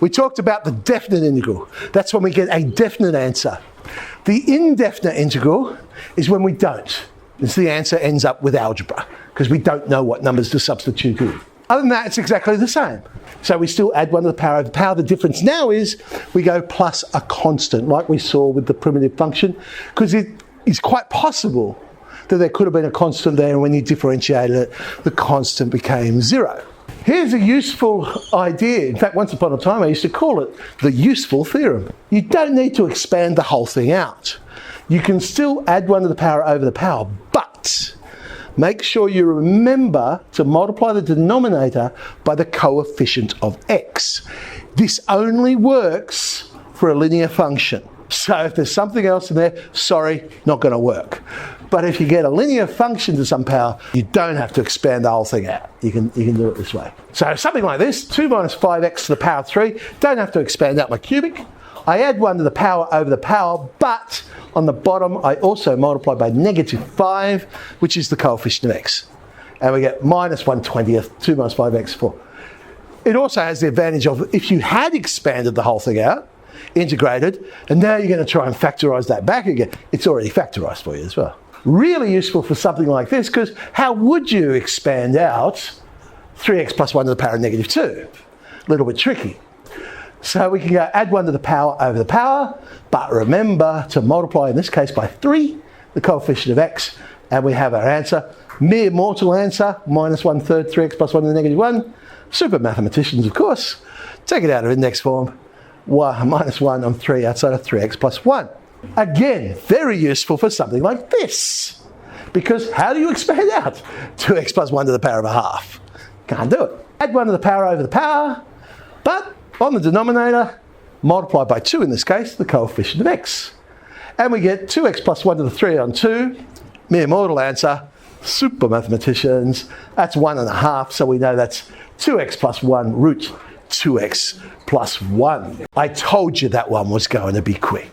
We talked about the definite integral. That's when we get a definite answer. The indefinite integral is when we don't. It's the answer ends up with algebra, because we don't know what numbers to substitute in. Other than that, it's exactly the same. So we still add 1 to the power over the power. The difference now is we go plus a constant, like we saw with the primitive function, because it is quite possible that there could have been a constant there, and when you differentiated it, the constant became 0. Here's a useful idea. In fact, once upon a time, I used to call it the useful theorem. You don't need to expand the whole thing out. You can still add 1 to the power over the power, but make sure you remember to multiply the denominator by the coefficient of x. This only works for a linear function. So if there's something else in there, sorry, not going to work. But if you get a linear function to some power, you don't have to expand the whole thing out. You can do it this way. So something like this, 2 minus 5x to the power 3, don't have to expand out my cubic. I add 1 to the power over the power, but on the bottom I also multiply by negative 5, which is the coefficient of x. And we get minus 1/20th, 2 minus 5x, 4. It also has the advantage of, if you had expanded the whole thing out, integrated, and now you're going to try and factorise that back again, it's already factorised for you as well. Really useful for something like this, because how would you expand out 3x plus 1 to the power of negative 2? A little bit tricky. So we can go add 1 to the power over the power, but remember to multiply, in this case, by 3, the coefficient of x, and we have our answer. Mere mortal answer, minus 1/3, 3x plus 1 to the negative 1. Super mathematicians, of course. Take it out of index form. Minus 1 on 3 outside of 3x plus 1. Again, very useful for something like this. Because how do you expand out 2x plus 1 to the power of a half? Can't do it. Add 1 to the power over the power, but on the denominator, multiply by 2 in this case, the coefficient of x. And we get 2x plus 1 to the 3 on 2, mere mortal answer, super mathematicians. That's 1.5, so we know that's 2x plus 1 root 2x plus 1. I told you that one was going to be quick.